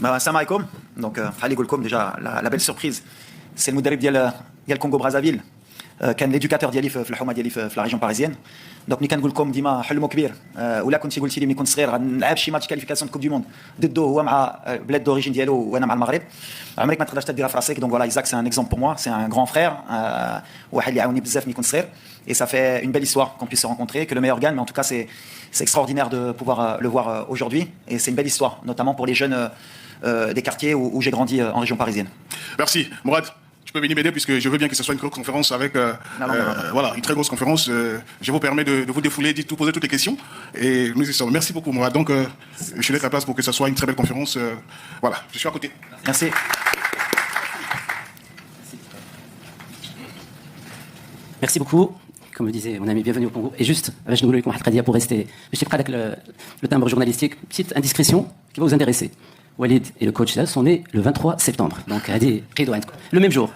Salam alaikum. Donc, Khali Goulkoum, déjà, la belle surprise. C'est le Moudarib ديال Congo Brazzaville. كان l'éducateur ديالي في الحومه ديالي في لا ريجون باريزيان. دونك ملي كنقول لكم ديما حلمه كبير ولا كنتي قلتي لي ملي كنت صغير غنلعب شي ماتش كاليفيكاسيون كوب دو موند ضده هو مع بلاد دوريجين ديالو وانا مع المغرب عمرك ما تقدرش تديرها في راسك. دونك فوالا ايزاك سي ان اكزومبل بور موا سي ان غران فرير واحد اللي عاوني بزاف ملي كنت صغير. Et ça fait une belle histoire qu'on puisse se rencontrer, que le meilleur gagne, mais en tout cas c'est extraordinaire de pouvoir le voir aujourd'hui et c'est une belle histoire, notamment pour les jeunes des quartiers où j'ai grandi en région parisienne. Merci. Mourad, tu peux venir m'aider puisque je veux bien que ce soit une grosse conférence avec voilà, une très grosse conférence. Je vous permets de vous défouler, de poser toutes les questions et nous y sommes. Merci beaucoup Mourad. Donc je laisse la place pour que ce soit une très belle conférence. Voilà, je suis à côté. Merci. Merci beaucoup. Comme le disait mon ami, bienvenue au Congo. Et juste, je voulais pour rester, je sais pas avec le timbre journalistique, petite indiscrétion qui va vous intéresser. Walid et le coach là sont nés le 23 septembre. Donc, le même jour.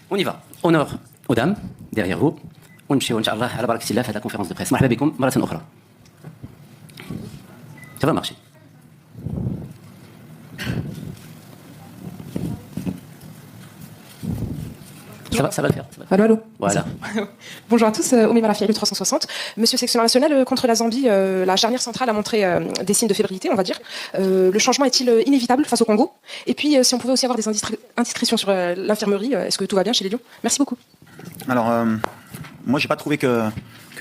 On y va. Honneur aux dames, derrière vous. On à la conférence de presse. Ça va marcher. Ça va le faire. Allô. Voilà. Bonjour à tous, Oumi Marafi, le 360. Monsieur Sélectionneur National, contre la Zambie, la charnière centrale a montré des signes de fébrilité, on va dire. Le changement est-il inévitable face au Congo? Et puis, si on pouvait aussi avoir des indiscrétions sur l'infirmerie, est-ce que tout va bien chez les Lions? Merci beaucoup. Alors, moi, j'ai pas trouvé que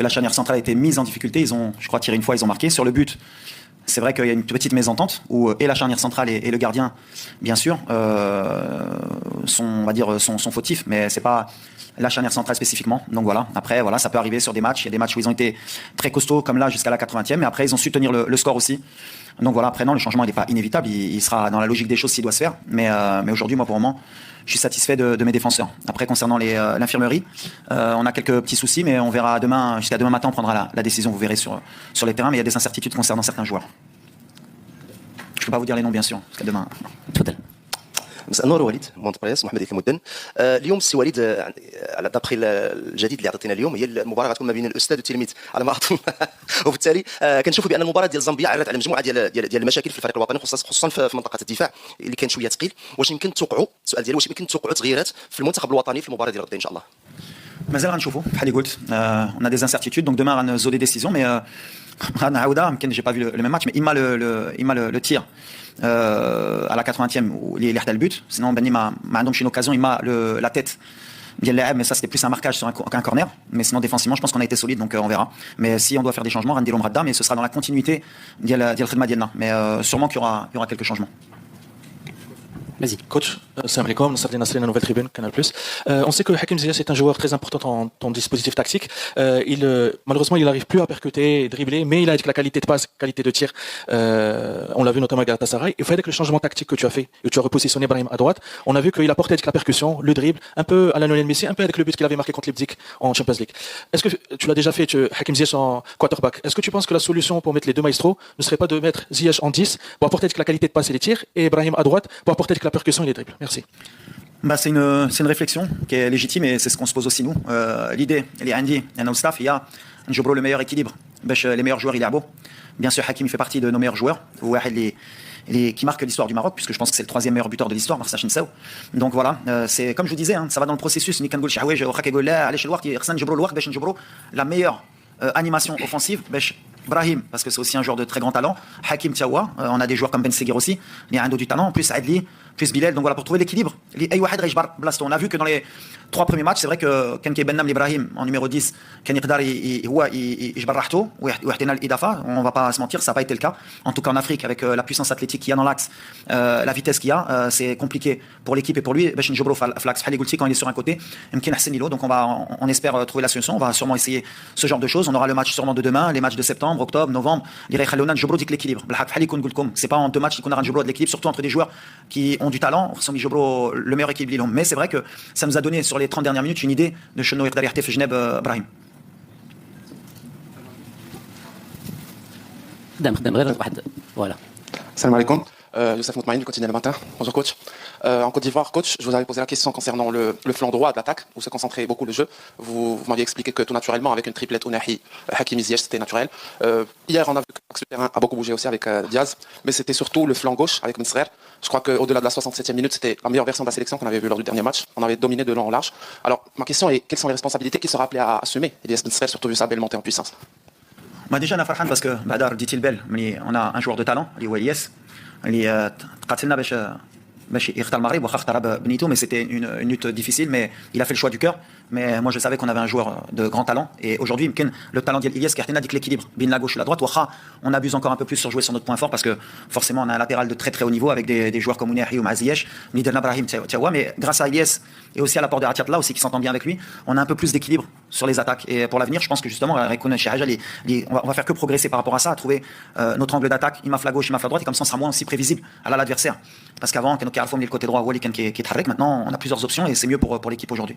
la charnière centrale a été mise en difficulté. Ils ont, je crois, tiré une fois, ils ont marqué. Sur le but, c'est vrai qu'il y a une petite mésentente où et la charnière centrale et le gardien, bien sûr, on va dire, sont fautifs, mais c'est pas la charnière centrale spécifiquement. Donc voilà. Après, voilà, ça peut arriver sur des matchs. Il y a des matchs où ils ont été très costauds, comme là, jusqu'à la 80e, mais après, ils ont su tenir le score aussi. Donc voilà. Après, non, le changement n'est pas inévitable. Il sera dans la logique des choses s'il doit se faire. Mais aujourd'hui, moi, pour le moment, je suis satisfait de mes défenseurs. Après, concernant l'infirmerie, on a quelques petits soucis, mais on verra demain, jusqu'à demain matin, on prendra la décision, vous verrez sur les terrains, mais il y a des incertitudes concernant certains joueurs. Je ne peux pas vous dire les noms, bien sûr, jusqu'à demain. Total. مساء النور وليد مونت بريس محمد كمدن. اليوم سي وليد على دابخي الجديد اللي عطيتينا اليوم هي المباراه غتكون ما بين الاستاذ والتلميذ على ما اظن وبالتالي كنشوفوا بان المباراه ديال زامبيا عرضت على مجموعه ديال المشاكل في الفريق الوطني خصوصا في منطقه الدفاع اللي كان شويه ثقيل. واش يمكن توقعوا السؤال ديالي واش يمكن توقعوا تغييرات في المنتخب الوطني في المباراه ديال غدا ان شاء الله؟ مازال غنشوفوا بحال اللي قلت on a des incertitudes donc demain غنزو des décisions mais غنعاودها يمكن j'ai pas vu le même match mais il m'a le tir à la 80e où il est le but sinon Bani ما عندهمش une occasion il m'a la tête bien اللاعب mais ça c'était plus un marquage sur un corner mais sinon défensivement je pense qu'on a été solide donc on verra mais si on doit faire des changements غنديرو مغدا mais ce sera dans la continuité ديال الخدمه ديالنا mais sûrement qu'il y aura quelques changements. Vas-y. Coach, salam alaikum, Nasser Nasri, la nouvelle tribune, Canal+. On sait que Hakim Ziyech est un joueur très important dans ton dispositif tactique. Malheureusement, il n'arrive plus à percuter et dribbler, mais il a la qualité de passe, qualité de tir. On l'a vu notamment à Galatasaray. Il fallait que le changement tactique que tu as fait, et tu as repositionné Brahim à droite, on a vu qu'il apportait avec la percussion, le dribble, un peu à la Lionel Messi, un peu avec le but qu'il avait marqué contre Leipzig en Champions League. Est-ce que tu l'as déjà fait, Hakim Ziyech en quarterback? Est-ce que tu penses que la solution pour mettre les deux maestros ne serait pas de mettre Ziyech en 10 pour apporter avec la qualité de passe et les tirs, et Brahim à droite pour apporter avec la percussion et les dribbles? Merci. C'est une réflexion qui est légitime et c'est ce qu'on se pose aussi nous. L'idée, elle est Andy, il y a un staff, il y a le meilleur équilibre. Les meilleurs joueurs, il est beau. Bien sûr, Hakim fait partie de nos meilleurs joueurs. Qui marque l'histoire du Maroc, puisque je pense que c'est le 3e meilleur buteur de l'histoire, Marsa Chinsao. Donc voilà, c'est comme je vous disais, ça va dans le processus. La meilleure animation offensive. Brahim, parce que c'est aussi un joueur de très grand talent. Hakim Tiawa, on a des joueurs comme Ben Seguir aussi, il y a un du talent, plus Adli, plus Bilal. Donc voilà, pour trouver l'équilibre. On a vu que dans les 3 premiers matchs, c'est vrai que Ken Bennam Ibrahim en numéro 10, Ken Iqdar, on va pas se mentir, ça n'a pas été le cas. En tout cas en Afrique, avec la puissance athlétique qu'il y a dans l'axe, la vitesse qu'il y a, c'est compliqué pour l'équipe et pour lui. Quand il est sur un côté, donc on espère trouver la solution. On va sûrement essayer ce genre de choses. On aura le match sûrement de demain, les matchs de septembre, octobre, novembre. L'équilibre. C'est pas en 2 matchs qu'on a de l'équilibre, surtout entre des joueurs qui ont du talent. Le meilleur équilibre. Mais c'est vrai que ça nous a donné sur les 30 dernières minutes une idée de Chenou Iqdar Yahtef Genève Brahim. خدام غير واحد فوالا. السلام عليكم. Youssef Moutmaïn du quotidien Le Matin. Bonjour coach. En Côte d'Ivoire, coach, je vous avais posé la question concernant le flanc droit de l'attaque, où se concentrait beaucoup le jeu. Vous m'aviez expliqué que tout naturellement, avec une triplette Ounahi, Hakimi Ziyech, c'était naturel. Hier, on a vu que l'axe du terrain a beaucoup bougé aussi avec Diaz, mais c'était surtout le flanc gauche avec Mensrer. Je crois qu'au-delà de la 67e minute, c'était la meilleure version de la sélection qu'on avait vue lors du dernier match. On avait dominé de long en large. Alors, ma question est, quelles sont les responsabilités qu'il sera appelé à assumer, Elias Mensrer, surtout vu sa belle montée en puissance? Déjà, on est farhan parce que Badar dit-il belle, on a un joueur de talent, Elias. باش يختار المغرب واخا اختار بنيتو mais c'était une lutte difficile mais il a fait le choix du cœur mais moi je savais qu'on avait un joueur de grand talent et aujourd'hui يمكن le talent ديال Elias كيعطينا ديك l'équilibre بين la gauche et la droite واخا on abuse encore un peu plus sur jouer sur notre point fort parce que forcément on a un latéral de très très haut niveau avec des joueurs comme Ounahi ou Ziyech ni Derna Brahim Tiawa mais grâce à Elias et aussi à l'apport de Atiatla aussi qui s'entend bien avec lui on a un peu plus d'équilibre sur les attaques et pour l'avenir je pense que justement on va faire que progresser par rapport à ça à trouver notre angle d'attaque il m'a la gauche il m'a la droite et comme ça on sera moins aussi prévisible à l'adversaire parce qu'avant كانوا كيعرفوا من الكوتي droit هو اللي كان كيتحرك maintenant on a plusieurs options et c'est mieux pour l'équipe aujourd'hui.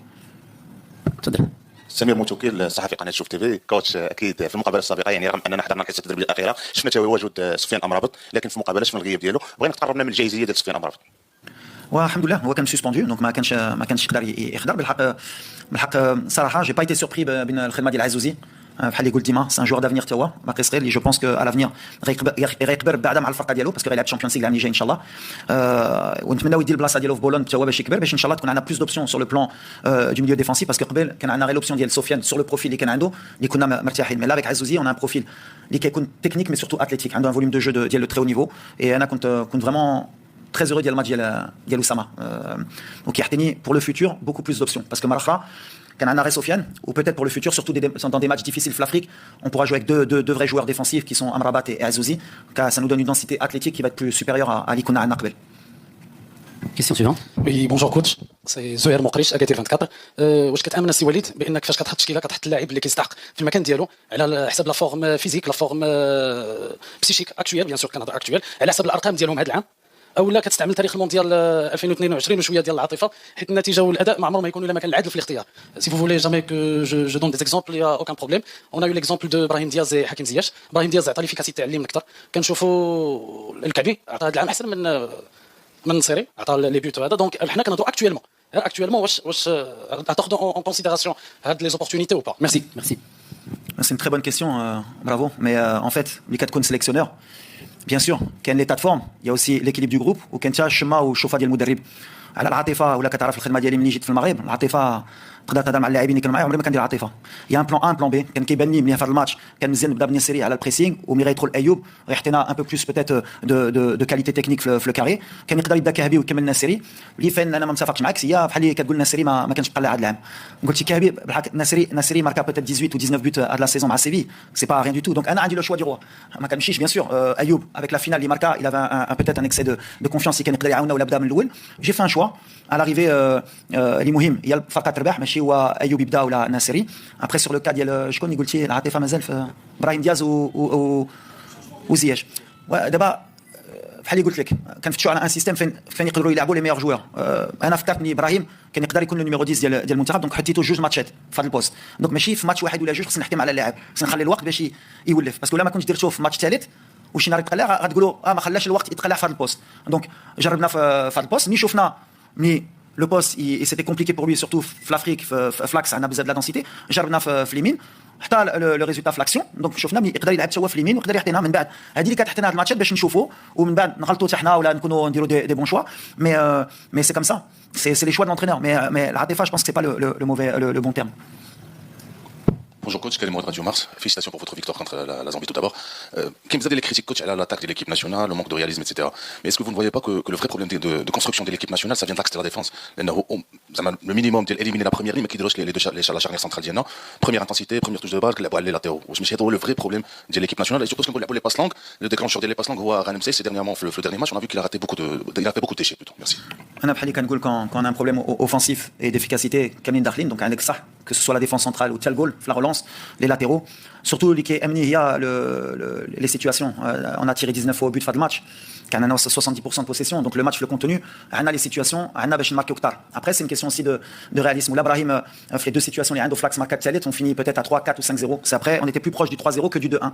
تفضل. سمير موتوكيل صحفي قناه شوف تي في كوتش اكيد في المقابله السابقه يعني رغم اننا حضرنا الحصه التدريبيه الاخيره شفنا تواجد سفيان امرابط لكن في المقابله شفنا الغياب ديالو بغينا تقربنا من الجاهزيه ديال سفيان امرابط. والحمد لله هو كان سسبوندو دونك ما كانش يقدر يحضر بالحق صراحه j'ai pas été surpris بين الخدمه ديال عزوزي بحال اللي قلت ديما سي ان جوار دافنير تا هو باقي صغير اللي جو بونس كو على لافنير غيكبر بعدا مع الفرقه ديالو باسكو غيلعب تشامبيونز ليغ العام اللي جاي ان شاء الله ونتمناو يدير البلاصه ديالو في بولون تا هو باش يكبر باش ان شاء الله تكون عندنا بلوس دوبسيون سور لو بلان دو ميليو ديفونسيف باسكو قبل كان عندنا غير لوبسيون ديال سفيان سور لو بروفيل اللي كان عنده اللي كنا مرتاحين مي لا افيك عزوزي اون ان بروفيل اللي كيكون تكنيك مي سورتو اتليتيك عنده ان فوليوم دو جو ديال لو تري او نيفو اي انا كنت فريمون très heureux ديال الماتش ديال اسامه دونك يعطيني pour le futur beaucoup plus d'options parce que مره كان عندنا Sofiane ou peut-être pour le futur surtout dans des matchs difficiles في l'Afrique on pourra jouer avec deux vrais joueurs défensifs qui sont Amrabat et Azouzi car ça nous donne une densité athlétique qui va être plus supérieure à اللي كنا عندنا قبل. Question suivante. Oui, bonjour coach. C'est Zoher Mokrish, Agatir 24. واش كتامن السي وليد بانك فاش كتحط تشكيله كتحط اللاعب اللي كيستحق في المكان ديالو على حساب لا فورم فيزيك لا فورم بسيشيك اكطويل بيان سور كنهضر اكطويل على حساب الارقام ديالهم هذا العام او لا كتستعمل تاريخ المونديال 2022 وشويه ديال العاطفه حيت النتيجه والاداء ما عمرهم ما يكونوا الا ما كان العدل في الاختيار. Si vous voulez jamais que je donne des exemples il y a aucun problème. On a eu l'exemple de Brahim Diaz et Hakim Ziyech. Brahim Diaz عطى ليفيكاسيتي علم اكثر كنشوفوا الكعبي عطى هذا العام احسن من نصيري عطى لي بيوت هذا دونك حنا كنهضروا اكطويلمون واش تاخذوا en considération هاد les opportunités ou pas. Merci. C'est une très bonne question, bravo. Mais en fait, les quatre cônes sélectionneurs, bien sûr, qu'il y a l'état de forme, il y a aussi l'équilibre du groupe, ou qu'il y a الشما والشوفه ديال المدرب على العاطفه ولا كتعرف الخدمه ديالي ملي جيت في المغرب العاطفه تقدر تهضر مع اللاعبين اللي كانوا معايا عمري ما كندير عاطفه يا ان بلان ان بلان بي كان كيبان لي ملي في هذا الماتش كان مزيان نبدا بنيسيري على البريسينغ وملي غيدخل ايوب غيعطينا ان بو بلوس بوتيت دو كاليتي تكنيك في الكاري كان يقدر يبدا كهبي ويكمل ناسيري اللي فين انا ما متفقش معاك هي بحال اللي كتقول ناسيري ما كانش بقى هذا العام قلتي كهبي بالحق ناسيري ماركا بوتيت 18 ou 19 buts à la saison مع سيفي سي با rien du tout donc انا عندي لو شوا دي روا ما كنمشيش bien sûr ايوب avec la finale اللي ماركا il avait peut-être un excès de confiance اللي كان يقدر يعاوننا ولا بدا من الاول جي في ان شوا à l'arrivée اللي مهم هي الفرقه تربح ماشي هو ايوب يبدا ولا ناصري ابري سور لو كا ديال شكون اللي قلتي العاطفه مازال في ابراهيم دياز وزياش ودابا بحال اللي قلت لك كنفتشوا على ان سيستيم فين يقدروا يلعبوا لي ميور جوار انا فكرتني ابراهيم كان يقدر يكون النيميرو 10 ديال المنتخب دونك حطيتو جوج ماتشات في هذا البوست دونك ماشي في ماتش واحد ولا جوج خصنا نحكم على اللاعب خصنا نخلي الوقت باش يولف باسكو ما كنتش درتوه في ماتش ثالث وشي نهار يتقلع غتقولوا ما خلاش الوقت يتقلع في هذا البوست دونك جربنا في هذا البوست ملي شفنا le poste et c'était compliqué pour lui surtout في l'Afrique في Flax عندنا بزاف د لا دنسيتي جربنا في اليمين حتى لو ريزولتا في لاكسيون دونك شفنا ملي يقدر يلعب هو في اليمين ويقدر يعطينا من بعد هذه اللي كتحطينا هاد الماتشات باش نشوفوا ومن بعد نغلطوا حتى حنا ولا نكونوا نديروا دي بون شوا مي سي كوم سا سي لي شوا دو لونترينور مي العاطفه جو بونس سي با لو موفي لو بون تيرم. Bonjour coach, Kalim de Radio Mars. Félicitations pour votre victoire contre la Zambie tout d'abord. Kim, vous avez les critiques coach à l'attaque de l'équipe nationale, le manque de réalisme, etc. Mais est-ce que vous ne voyez pas que le vrai problème de construction de l'équipe nationale, ça vient de l'axe de la défense? Le minimum d'éliminer la première ligne, mais qui déroge la charnière centrale d'Yéna. Première intensité, première touche de balle, les latéraux. Je me suis dit, le vrai problème de l'équipe nationale, et surtout pour les passes longues, le déclencheur des passes longues, Ranemsey, ces dernièrement, le dernier match, on a vu qu'il a raté il a fait beaucoup de déchets plutôt. Merci. Quand on a un problème offensif et d'efficacité, Kamine Darlin, donc avec ça, que ce soit la défense centrale ou Thial Gol, la relance, les latéraux. surtout اللي كيأمني هي les situations. On a tiré 19 fois au but في هذا الماتش. كان عندنا 70% de possession, donc le match, le contenu, on a les situations, on a باش نماركيو كتار. Après c'est une question aussi de réalisme. Ou là Brahim fait deux situations, les عنده flax marqué الثالث, on finit peut-être à 3, 4 ou 5-0. C'est après on était plus proche du 3-0 que du 2-1.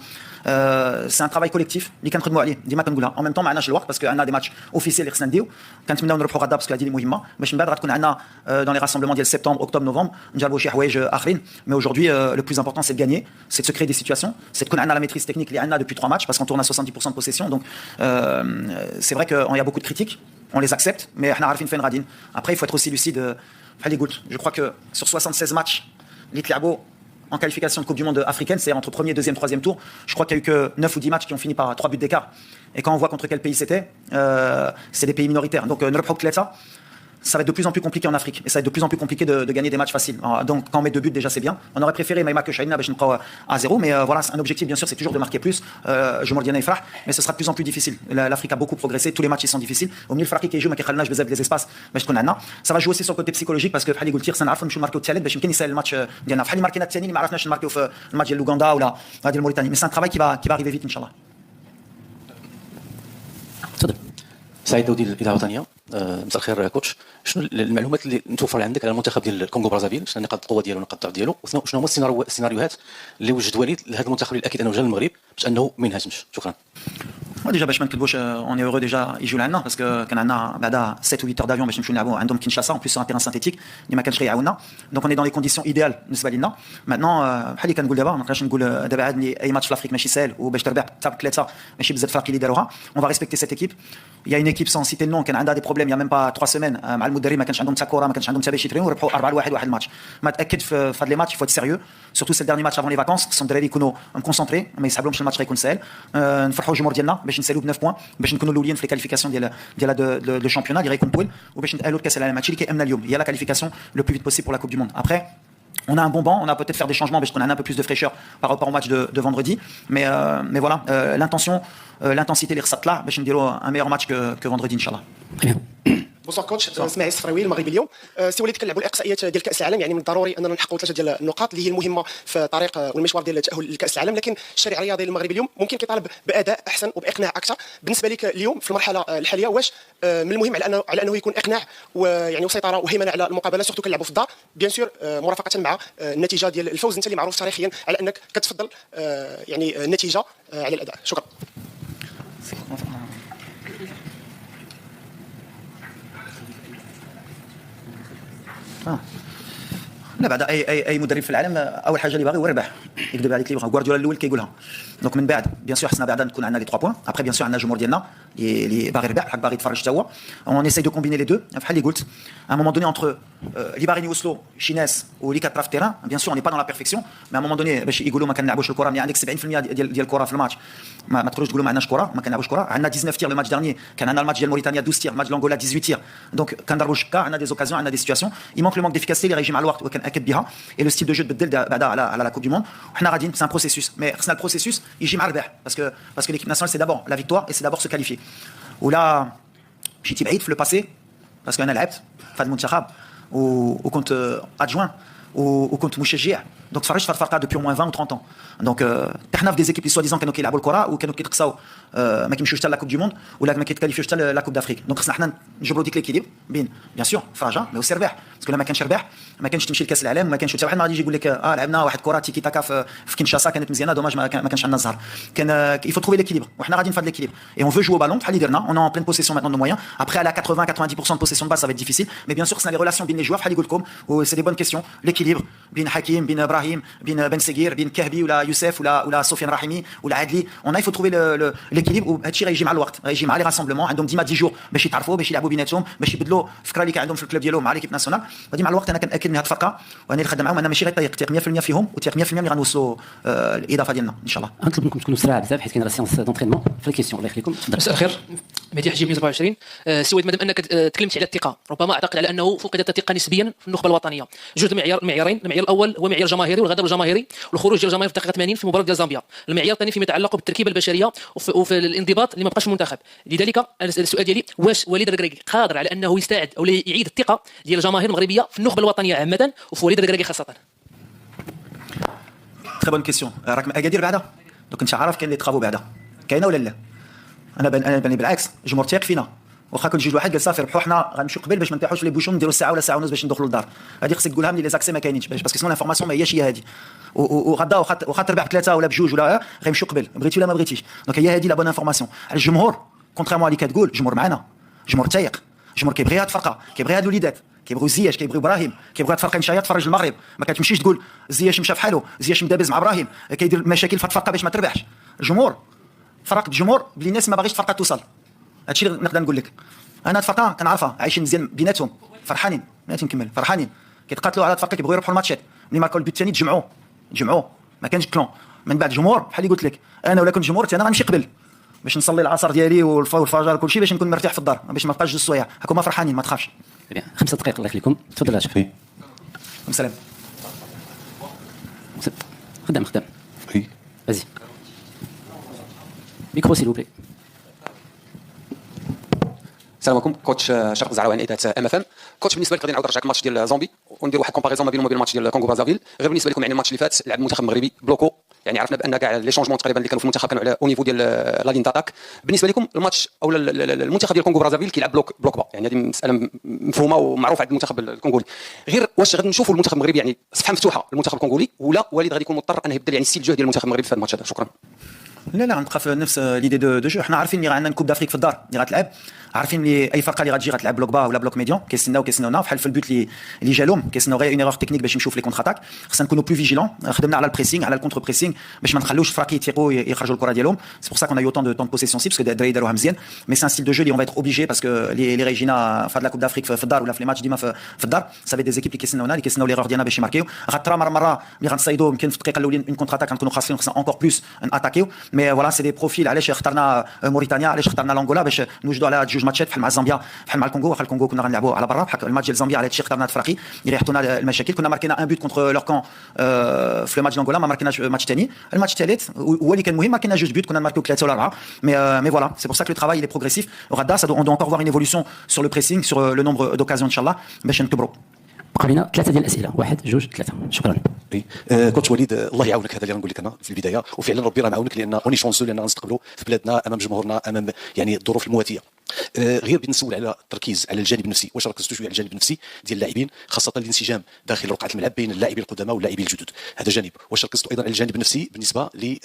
C'est un travail collectif اللي كنخدموا عليه ديما كنقولها. En même temps ما عندناش الوقت parce que عندنا des matchs officiels اللي خصنا نديو. كنتمناو نربحوا غدا parce que هذه اللي مهمه باش من بعد غتكون عندنا dans les rassemblements ديال septembre, octobre, novembre نجربوا شي حوايج اخرين. Mais aujourd'hui le plus important c'est de gagner, c'est de se créer des situations, c'est de تكون عندنا la maîtrise technique اللي عندنا depuis 3 matchs parce qu'on tourne à 70% de possession. Donc c'est vrai qu'il y a beaucoup de critiques, on les accepte, mais احنا عارفين فين غاديين. Après il faut être aussi lucide. Je crois que sur 76 matchs اللي تلعبوا en qualification de Coupe du Monde africaine, c'est entre premier, deuxième, troisième tour. Je crois qu'il n'y a eu que 9 ou 10 matchs qui ont fini par 3 buts d'écart. Et quand on voit contre quel pays c'était, c'est des pays minoritaires. Donc, ça va être de plus en plus compliqué en Afrique. Et ça va être de plus en plus compliqué de gagner des matchs faciles. Donc, quand on met 2 buts, déjà, c'est bien. On aurait préféré Maïma que Shaina à 0. Mais voilà, un objectif, bien sûr, c'est toujours de marquer plus. Je m'en dis mais ce sera de plus en plus difficile. L'Afrique a beaucoup progressé. Tous les matchs, ils sont difficiles. Au milieu, l'Afrique qui joue, mais qui a des espaces. Ça va jouer aussi sur le côté psychologique parce que Fali Goultir, ça n'a pas marqué au Tchalet. Il y a le match. Il y a Fali marqué à Tiani, mais il a marqué au match de l'Ouganda ou la Mauritanie. Mais c'est un travail qui va arriver vite, Inch'Allah. سعيد داودي الإذاعة الوطنية. مساء الخير كوتش. شنو المعلومات اللي متوفره عندك على المنتخب ديال الكونغو برازافيل؟ شنو نقاط القوه ديالو ونقاط الضعف ديالو؟ وشنو هما السيناريوهات اللي وجد وليد لهذا المنتخب اللي اكيد انه جا للمغرب باش انه ما ينهزمش؟ شكرا. Déjà باش ما نكذبوش on est heureux déjà يجوا لعنا باسكو كان عندنا بعدا 7 ou 8 heures d'avion باش نمشيو نلعبوا عندهم كينشاسا en plus sur un terrain synthétique اللي ما كانش غيعاوننا. Donc on est dans les conditions idéales بالنسبه لنا. Maintenant بحال اللي كنقول دابا ما نقدرش نقول دابا عاد اي ماتش في الافريق ماشي سهل وباش تربح حتى بثلاثه ماشي بزاف الفرق اللي داروها. On va respecter cette équipe. Il y a une équipe sans citer le nom كان عندها des problèmes il y a même pas 3 semaines مع المدرب ما كانش عندهم حتى كره ما كانش عندهم حتى باش يترينوا وربحوا 4-1 واحد الماتش. ما تاكد في هاد لي ماتش il faut être sérieux surtout c'est le dernier match avant les vacances خصهم الدراري يكونوا مكونسونطري ما يسحبلهمش الماتش غيكون سهل. نفرحوا الجمهور ديالنا باش نسالوا ب 9 بوان باش نكونوا الاولين في لي كاليفيكاسيون ديال لو شامبيونات اللي غيكون طويل وباش نتاهلوا لكاس العالم. هادشي اللي كيامنا اليوم هي لا كاليفيكاسيون le plus vite possible pour la Coupe du Monde. Après on a un bon banc, on a peut-être faire des changements parce qu'on a un peu plus de fraîcheur par rapport au match de vendredi. Mais voilà, l'intention, l'intensité, les recettes là, باش نديروا un meilleur match que vendredi, Inch'Allah. بونسوار كوتش اسماعيل الصفراوي المغربي اليوم. سي وليد كنلعبوا الاقصائيات ديال كاس العالم يعني من الضروري اننا نحققوا 3 ديال النقاط اللي هي المهمه في طريق والمشوار ديال التاهل لكاس العالم. لكن الشارع الرياضي المغربي اليوم ممكن كيطالب باداء احسن وباقناع اكثر. بالنسبه لك اليوم في المرحله الحاليه واش من المهم على انه يكون اقناع ويعني وسيطره وهيمنه على المقابله سورتو كنلعبوا في الدار بيان سور مرافقه مع النتيجه ديال الفوز. انت اللي معروف تاريخيا على انك كتفضل يعني النتيجه على الاداء. شكرا. لا بعد اي مدرب في العالم اول حاجه اللي باغي هو يربح يكذب عليك اللي بغا. غوارديولا الاول كيقولها. دونك من بعد بيان سور خصنا بعدا نكون عندنا لي 3 بوين. ابري بيان سور عندنا الجمهور ديالنا اللي باغي يربح بحال باغي يتفرج حتى هو. اون اساي دو كومبيني لي دو بحال اللي قلت à un moment donné entre اللي باغي يوصلوا شي ناس واللي كترا في التيران بيان سور اوني با دون لا بيرفيكسيون مي à un moment donné باش يقولوا ما كنلعبوش الكره ملي عندك 70% ديال الكره في الماتش ما تخرجوش تقولوا ما عندناش كره ما كنلعبوش كره. عندنا 19 تير لو ماتش دارني كان عندنا الماتش ديال موريتانيا 12 تير الماتش لونغولا 18 تير دونك كنضربوا شكا عندنا دي زوكازيون عندنا دي سيتوياسيون il manque le manque d'efficacité اللي غيجي مع الوقت وكنأكد بها et le style de jeu تبدل بعدا على لا كوب دو موند وحنا غاديين c'est un processus mais خصنا البروسيسوس يجي مع الربح parce que l'équipe nationale c'est d'abord la victoire et c'est d'abord se qualifier. ولا مشيتي بعيد في لو باسي باسكو انا لعبت في هذا المنتخب وكنت ادجوان وكنت مشجع دونك تفرجت في الفرقه دوبي موان 20 و 30 دونك حنا في دي زيكيب سوا ديزون كانوا كيلعبوا الكره وكانوا كيتقصاو ما كيمشيوش حتى لا كوب دو موند ولا ما كيتكاليفيوش حتى لا كوب دافريك. دونك خصنا حنا نجبروا ديك ليكيليبر بين بيان سور فرجا مي وسي ربح باسكو ما كانش ربح ما كانش تمشي لكاس العالم ما كانش حتى واحد ما غادي يجي يقول لك لعبنا واحد كره تيكي تاكا في كينشاسا كانت مزيانه دوماج ما كانش عندنا الزهر. كان il faut trouver l'équilibre وحنا غاديين في هذا l'équilibre et on veut jouer au ballon بحال اللي درنا on est en pleine possession maintenant de nos moyens. Après à la 80-90% de possession de balle ça va être difficile mais bien sûr خصنا les relations بين les joueurs بحال اللي قلت لكم و c'est des bonnes questions l'équilibre بين حكيم بين ابراهيم بين بن سكير بين كهبي ولا يوسف ولا سفيان رحيمي ولا عادلي on a il faut trouver l'équilibre وهادشي غيجي مع الوقت غيجي مع لي راسمبلمون عندهم ديما 10 جور باش يتعرفوا باش يلعبوا بيناتهم باش يبدلوا الفكره اللي كان عندهم في الكلوب ديالهم مع ليكيب ناسيونال. غادي مع الوقت انا كنأكد من هاد الفرقه وانا اللي خدام معاهم انا ماشي غير تيق 100% فيهم وتيق 100% اللي غنوصلوا الاضافه ديالنا ان شاء الله. نطلب منكم تكونوا سرعه بزاف حيت كاين سيونس دونترينمون في الكيسيون. الله يخليكم. مساء الخير مديح حجيب 27. سي وليد مادام انك تكلمت على الثقه ربما اعتقد على انه فقدت الثقه نسبيا في النخبه الوطنيه. جوج معيارين المعيار الاول هو معيار جماهيري والغضب الجماهيري والخروج ديال الجماهير في الدقيقه 80 في مباراه ديال زامبيا. المعيار الثاني فيما يتعلق بالتركيبه البشريه وفي الانضباط اللي ما بقاش في المنتخب. لذلك السؤال ديالي واش وليد الركراكي قادر على انه يستعد او يعيد الثقه ديال الجماهير المغربيه في النخبه الوطنيه عامه وفي وليد الركراكي خاصه؟ تري بون كيسيون. راك من اكادير بعدا؟ دونك انت عارف كاين لي ترافو بعدا كاينه ولا لا؟ انا باني بالعكس الجمهور تيق فينا واخا كل جوج واحد قال صافي ربحوا حنا غنمشيو قبل باش ما نطيحوش لي بوشون نديروا ساعه ولا ساعه ونص باش ندخلوا للدار. هذه خصك تقولها من لي زاكسي ما كاينينش باسكو سينو لانفورماسيون ما هياش هي هذه وغدا واخا تربح بثلاثه ولا بجوج ولا غيمشيو قبل بغيتي ولا ما بغيتيش. دونك هي هذه لا بون انفورماسيون على الجمهور كونتريمون اللي كتقول الجمهور معنا جمهور تايق جمهور كيبغي هاد الفرقه كيبغي هاد الوليدات كيبغيو زياش كيبغيو ابراهيم كيبغيو هاد الفرقه مشى تفرج المغرب ما كتمشيش تقول زياش مشى في حاله زياش مدابز مع ابراهيم كيدير مشاكل في الفرقه باش ما تربحش. الجمهور فرق الجمهور بلي الناس ما باغيش الفرقه توصل. هادشي اللي نقدر نقول لك انا الفرقه كنعرفها عايشين مزيان بيناتهم فرحانين بناتي نكمل فرحانين كيتقاتلوا على الفرقه كيبغيو يربحوا الماتشات ملي ماركوا البيت الثاني تجمعوا ما كانش كلون من بعد الجمهور بحال اللي قلت لك انا ولا كنت جمهور انا غنمشي قبل باش نصلي العصر ديالي والفجر كلشي باش نكون مرتاح في الدار باش ما بقاش جوج سوايع هاكم فرحانين ما تخافش. 5 دقائق الله يخليكم تفضل اشرف. سلام خدام vas-y micro s'il vous plaît. السلام عليكم كوتش شرف زعراوي اذاعه ام اف ام. كوتش بالنسبه لك غادي نعاود نرجعك الماتش ديال زامبي وندير واحد كومباريزون ما بينهم وبين الماتش ديال كونغو برازافيل. غير بالنسبه لكم يعني الماتش اللي فات لعب المنتخب المغربي بلوكو يعني عرفنا بان كاع لي شونجمون تقريبا اللي كانوا في المنتخب كانوا على او نيفو ديال لا لين تاتاك. بالنسبه لكم الماتش او المنتخب ديال كونغو برازافيل كيلعب بلوك با يعني هذه مساله مفهومه ومعروفه عند المنتخب الكونغولي. غير واش غادي نشوفوا المنتخب المغربي يعني صفحه مفتوحه للمنتخب الكونغولي ولا وليد غادي يكون مضطر انه يبدل يعني ستيل جو ديال المنتخب المغربي في هذا الماتش هذا؟ شكرا. لا غنبقى في نفس ليدي دو جو. حنا عارفين اللي عندنا كوب دافريك في الدار اللي غتلعب عارفين اللي اي فرقه اللي غتجي غتلعب بلوك با ولا بلوك ميديون كيستناونا بحال في البوت اللي جا لهم كيستناو غير اون ايرور تكنيك باش يمشيو في لي كونتر اتاك. خصنا نكونوا بلو فيجيلون خدمنا على البريسينغ على الكونتر بريسينغ باش ما نخلوش فرقي يتيقوا يخرجوا الكره ديالهم. سي بور سا كون اي اوتون دو بوسيسيون سي باسكو الدراري داروها مزيان مي سان ستيل دو جو اللي اون فا ايتر اوبليجي باسكو لي ريجينا في هاد لا كوب دافريك في الدار ولا في لي ماتش ديما في الدار سافي دي زيكيب اللي كيستناونا ليرور ديالنا باش يماركيو. غترى مره ملي غنصايدوا يمكن في الدقيقه الاولين اون كونتر اتاك غنكونوا خاصين خصنا اونكور بلوس اتاكيو مي فوالا سي دي بروفيل. علاش اخترنا موريتانيا علاش اخترنا لانغولا باش نوجدوا على جوج ماتشات بحال مع زامبيا بحال مع الكونغو. واخا الكونغو كنا غنلعبوا على برا بحال الماتش ديال زامبيا على هادشي اخترنا الفراقي يريحونا المشاكل. كنا ماركينا ان بوت كونتر لور كون في الماتش لانغولا ما ماركيناش الماتش الثاني. الماتش الثالث هو اللي كان مهم ماركينا جوج بوت كنا نماركيو 3 ولا 4 مي فوالا سي بور سا كو لو ترافاي il est progressif. غدا on doit encore voir une évolution sur le pressing sur le nombre d'occasions inchallah باش نكبروا. بقى لنا 3 ديال الاسئله 1 2 3 شكرا. كوتش وليد الله يعاونك هذا اللي غنقول لك انا في البدايه وفعلا ربي راه معاونك لان اوني شونسو لان غنستقبلوا في بلادنا امام جمهورنا امام يعني الظروف المواتيه. غير بنسول على التركيز على الجانب النفسي واش ركزتوا شويه على الجانب النفسي ديال اللاعبين خاصه الانسجام داخل رقعه الملعب بين اللاعبين القدامى واللاعبين الجدد هذا جانب. واش ركزتوا ايضا على الجانب النفسي بالنسبه ل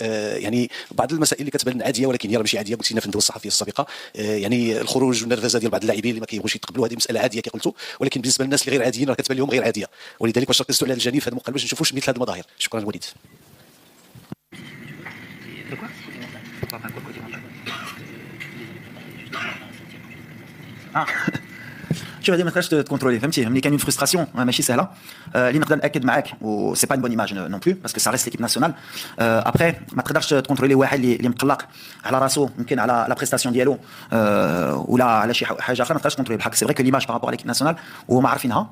يعني بعض المسائل اللي كتبان عاديه ولكن هي ماشي عاديه قلت لنا في الندوه الصحفيه السابقه يعني الخروج والنرفزه ديال بعض اللاعبين اللي ما كيبغوش يتقبلوا هذه مساله عاديه كي قلتوا ولكن بالنسبه للناس اللي غير عاديين راه كتبان لهم غير عاديه ولذلك واش ركزتوا على الجانب في هذا المقابله باش نشوفوش مثل هذه المظاهر؟ شكرا وليد. شوف هذه ما تقدرش تكونترولي فهمتي ملي كاين اون فرستراسيون ماشي سهله اللي نقدر ناكد معاك و سي با اون بون ايماج نون بلو باسكو سا ريست ليكيب ناسيونال ابري ما تقدرش تكونترولي واحد اللي مقلق على راسو يمكن على لا بريستاسيون ديالو ولا على شي حاجه اخرى ما تقدرش تكونترولي بحال سي فري كو ليماج بارابور ليكيب ناسيونال وهما عارفينها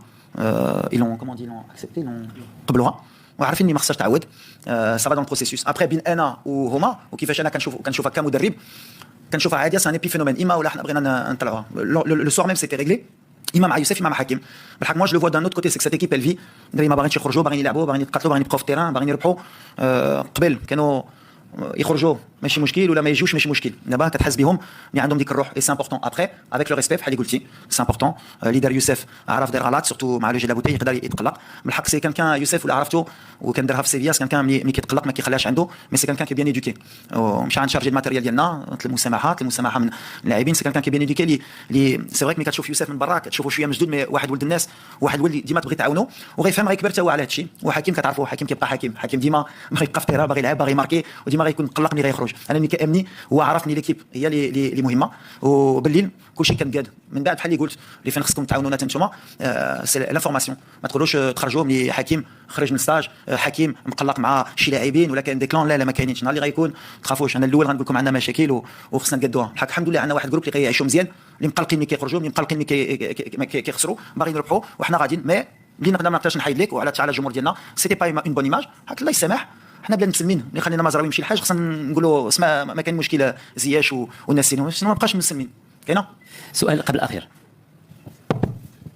ايلون كومون دي لون اكسبتي قبلوها وعارفين اللي ما خصهاش تعاود سافا دون بروسيسوس ابري بين انا وهما وكيفاش انا كنشوفها كمدرب كنشوفها عاديه سان ايبي فينومين اما ولا حنا بغينا نطلعوها لو سوار ميم سيتي ريغلي اما مع يوسف اما مع حكيم بالحق moi je le vois d'un autre côté c'est que cette équipe elle vit دري ما باغينش يخرجوا باغيين يلعبوا باغيين يتقاتلوا باغيين يبقاو في التيران باغيين يربحوا قبل كانوا يخرجوا ماشي مشكل ولا ما يجوش ماشي مشكل دابا كتحس بهم اللي عندهم ديك الروح اي سي امبورطون ابري افيك لو ريسبي بحال اللي قلتي سي امبورطون ليدر يوسف عرف دير غلط سورتو مع لو جي لابوتي يقدر يتقلق بالحق سي كان يوسف ولا عرفتو وكان دارها في سيفيا كان ملي كيتقلق ما كيخليهاش عنده مي سي كان كي بيان ايدوكي ومشى نشارجي الماتيريال ديالنا المسامحه من اللاعبين سي كان كي بيان ايدوكي اللي سي فري ملي كتشوف يوسف من برا كتشوفو شويه مجدود مي واحد ولد الناس واحد ولد ديما تبغي تعاونو وغيفهم غيكبر حتى هو على هادشي وحكيم كتعرفوا حكيم كيبقى حكيم ديما ما يبقى في التيران باغي يلعب باغي ماركي وديما غيكون مقلق ملي غيخرج انا ملي كامني هو عرفني ليكيب هي اللي مهمه وبالليل كلشي كنقاد من بعد بحال اللي قلت اللي فين خصكم تعاونونا نتوما سي لافورماسيون ما تقولوش تخرجوا ملي حكيم خرج من ستاج حكيم مقلق مع شي لاعبين ولا كاين ديكلون لا ما كاينينش نهار اللي غيكون تخافوش انا الاول غنقول لكم عندنا مشاكل وخصنا نقادوها الحق الحمد لله عندنا واحد جروب اللي كيعيشوا مزيان اللي مقلقين ملي كيخرجوا اللي مقلقين ملي كيخسروا باغيين يربحوا وحنا غاديين مي اللي نقدر ما نقدرش نحيد لك وعلى الجمهور ديالنا سيتي با اون بون ايماج حق الله يسامح حنا بلا مسلمين اللي خلينا مزراوي يمشي لحاج خصنا نقولوا اسمع ما كاين مشكله زياش والناس شنو ما بقاش مسلمين كاينه سؤال قبل الاخير.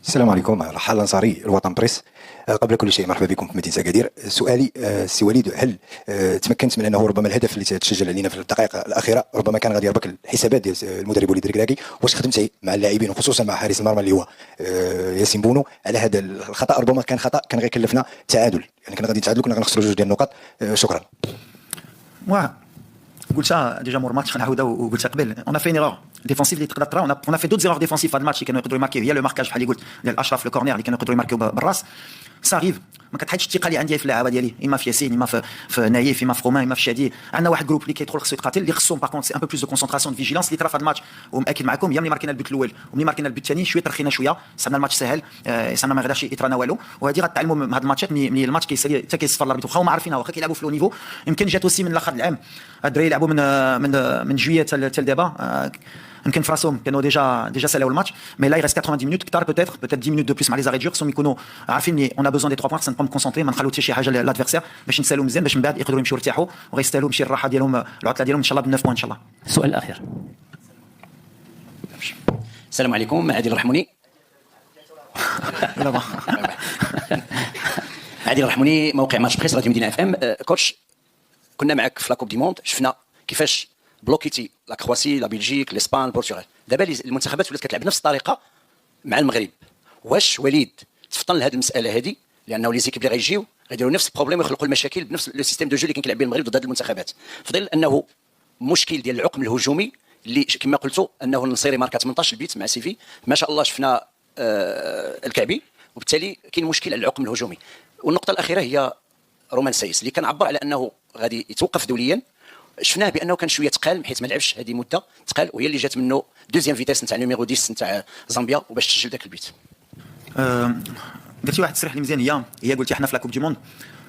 السلام عليكم. رحال الانصاري الوطن بريس. قبل كل شيء مرحبا بكم في مدينه اكادير. سؤالي سي وليد، هل تمكنت من انه ربما الهدف اللي تسجل علينا في الدقائق الاخيره ربما كان غادي يربك الحسابات ديال المدرب وليد الركراكي؟ واش خدمتي مع اللاعبين وخصوصا مع حارس المرمى اللي هو ياسين بونو على هذا الخطا؟ ربما كان خطا كان غيكلفنا تعادل، يعني كنا غادي نتعادلوا، كنا غنخسروا جوج ديال النقاط. شكرا. قلتها ديجا مور ماتش غنعاودها وقلتها قبل. اون في ايرور ديفونسيف اللي تقدر ترى. اون في دوت زيرور ديفونسيف في هذا الماتش اللي كانوا يقدروا يماركيو. هي لو ماركاج بحال اللي قلت ديال اشرف لو كورنير اللي كانوا يقدروا يماركيو بالراس. ساريف ما كتحيدش الثقه اللي عندي في اللعابه ديالي، اما في ياسين، اما في نايف، اما في رومان، اما في شادي. عندنا واحد جروب اللي كيدخل خصو يتقاتل، اللي خصهم باغ كونت سي ان بو بلوس دو كونسونطراسيون دو فيجيلانس اللي ترى في هذا الماتش. ومأكد معكم يا ملي ماركينا البوت الاول وملي ماركينا البوت الثاني شويه ترخينا شويه، صرنا الماتش ساهل، صرنا ما غاداش يطرانا والو. وهذه غتعلموا من هذه الماتشات ملي الماتش كيسالي حتى كيصفر الاربيط، واخا هما عارفينها، واخا كيلعبوا في لو نيفو. يمكن جات اوسي من الاخر العام الدراري يلعبوا من جويه حتى دابا، يمكن في راسهم كانوا ديجا سالاو الماتش. مي لا يريست 90 مينوت كثار، بوتيتر 10 مينوت دو بلوس مع لي زاري دور، خصهم يكونوا عارفين لي اون ا بوزون دي 3 بوينت، خصنا نبقاو مكونسونطري، ما نخلو حتى شي حاجه لادفيرسير باش نسالوا مزيان، باش من بعد يقدروا يمشيو يرتاحوا وغيستاهلوا يمشي الراحه ديالهم، العطله ديالهم ان شاء الله ب 9 بوينت ان شاء الله. السؤال الاخير. السلام عليكم. عادل الرحموني. عادل الرحموني، موقع ماتش بريس، راديو مدينه اف ام. كوتش، كنا معك في لا كوب دي موند، شفنا كيفاش بلوكيتي لا كرواسي، لا بلجيك، الاسبان، البرتغال. دابا المنتخبات ولات كتلعب بنفس الطريقه مع المغرب. واش وليد تفطن لهذه المساله هذه؟ لانه لي زيكيب اللي غيجيو غيديروا نفس البروبليم ويخلقوا المشاكل بنفس لو سيستيم دو جو اللي كان كيلعب به المغرب ضد هذه المنتخبات، في ظل انه مشكل ديال العقم الهجومي اللي كما قلتوا انه النصيري ماركا 18 البيت مع سيفي، ما شاء الله شفنا الكعبي، وبالتالي كاين مشكل على العقم الهجومي. والنقطه الاخيره هي رومان سايس اللي كان عبر على انه غادي يتوقف دوليا. شفناه بانه كان شويه تقال حيت ما لعبش هذه مده تقال، وهي اللي جات منه دوزيام فيتاس نتاع نيميرو 10 نتاع زامبيا وباش تسجل ذاك البيت. قلتي واحد التصريح اللي مزيان، هي قلتي حنا في لا كوب دي موند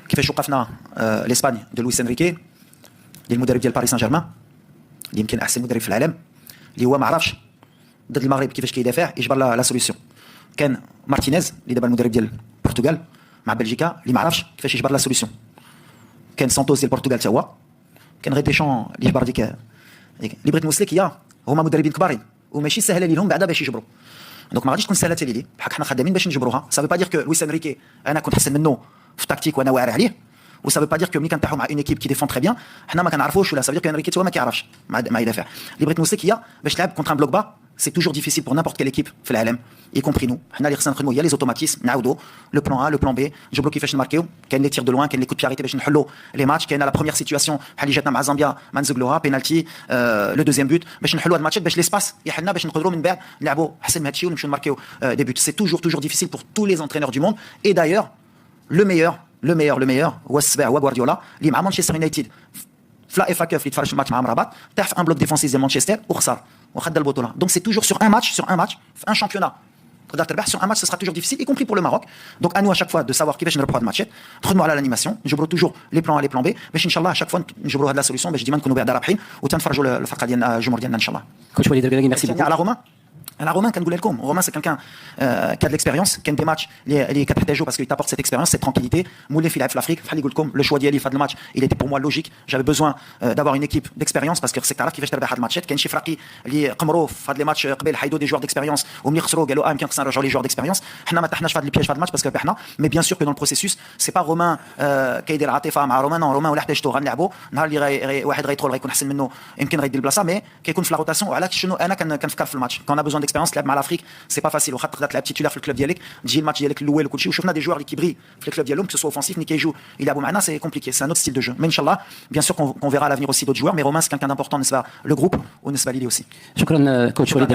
كيفاش وقفنا لاسباني دو لويس انريكي اللي المدرب ديال باريس سان جيرمان اللي يمكن احسن مدرب في العالم، اللي هو ما عرفش ضد المغرب كيفاش كيدافع يجبر لا سوليسيون. كان مارتينيز اللي دابا المدرب ديال البرتغال مع بلجيكا اللي ما عرفش كيفاش يجبر لا سوليسيون. كان سانتوس ديال البرتغال تا هو، كان غير ديشون اللي جبر ديك اللي بغيت نوصلك هي هما مدربين كبارين وماشي سهله ليهم بعدا باش يجبروا. دونك ما غاديش تكون سهله لي بحال حنا خدامين باش نجبروها. سافي با دير كو لويس انريكي انا كنت احسن منه في التكتيك وانا واعر عليه، و سافي با دير كو ملي كنطيحوا مع اون ايكيب كي ديفون تري بيان حنا ما كنعرفوش، ولا سافي دير كو انريكي هو ما كيعرفش مع يدافع. اللي بغيت نوصلك هي باش تلعب كونتر ان بلوك با سي توجور ديفيسيل بور نابورت كيل ايكيب في العالم اي كومبري نو. حنا اللي خصنا نخدموا هي لي زوتوماتيسم، نعاودوا لو بلان ا لو بلان بي، نجبروا كيفاش نماركيو. كاين لي تير دو لوان، كاين لي كوت بياريتي باش نحلوا لي ماتش، كاين لا بروميير سيتوياسيون بحال اللي جاتنا مع زامبيا ما نزقلوها بينالتي، لو دوزيام بوت باش نحلوا هاد الماتشات باش ليسباس يحلنا باش نقدروا من بعد نلعبوا احسن من هادشي ونمشيو نماركيو دي بوت. سي توجور ديفيسيل بور tous les entraîneurs du monde. Et d'ailleurs le meilleur هو السبع، هو غوارديولا اللي مع مانشستر يونايتد في لا اف كاف اللي تفرج الماتش مع مرابط طاح في ان بلوك ديفونسيف ديال مانشستر وخسر وخد البطوله. دونك سي توجور سور ان ماتش في ان شامبيونا تقدر تربح سور ان ماتش، سي سرا توجور ديفيسيل اي كومبري بور لو ماروك. دونك انو اشاك فوا دو سافوار كيفاش نربحوا هاد الماتشات، نخدموا على الانيماسيون، نجبروا توجور لي بلان لي بلان بي باش ان شاء الله اشاك فوا نجبروا هاد لا سوليسيون باش ديما نكونوا بعدا رابحين وتنفرجوا الفرقه ديالنا الجمهور ديالنا ان شاء الله. كوتش وليد الركراكي، ميرسي بوكو. على رومان انا رومان كنقول لكم رومان سي كان كاد ليكسبيريونس، كاين دي ماتش اللي كتحتاجو باسكو يتابورت سيت اكسبيريونس سيت ترانكيليتي. مولي في لعب في الافريك بحال اللي قلت لكم لو شوا ديالي في هذا الماتش il était pour moi logique. j'avais besoin d'avoir une équipe d'expérience باسكو خصك تعرف كيفاش تربح هاد الماتشات. كاين شي فراقي اللي قمروا في هاد لي ماتش قبل حيدوا دي جوار ديكسبيريونس وملي خسروا قالوا يمكن خصنا نرجعوا لي جوار ديكسبيريونس. حنا ما تحناش في هاد البياج في هاد الماتش باسكو ربحنا، مي بيان سور كو دون البروسيسوس سي با رومان كيدير عاطفه مع رومان. رومان ولا حتاجتو غنلعبوا نهار اللي واحد غيدخل غيكون احسن منه يمكن غيدير البلاصه، مي كيكون في لا روتاسيون. وعلاش شنو انا كنفكر في الماتش كون بوزون ديكسبيريونس تلعب مع لافريك سي با فاسيل. واخا تقدر تلعب تيتولار في الكلوب ديالك تجي الماتش ديالك الاول وكلشي، وشفنا دي جوار اللي كيبري في الكلوب ديالهم كو سو اوفونسيف ملي كيجيو يلعبوا معنا سي كومبليكي، سي ان اوتر ستيل دو جو. مي ان شاء الله بيان سور كون فيرا à l'avenir aussi d'autres joueurs, mais Romain c'est quelqu'un d'important, n'est-ce pas, le groupe ou n'est-ce pas l'idée aussi. شكرا كوتش وليد.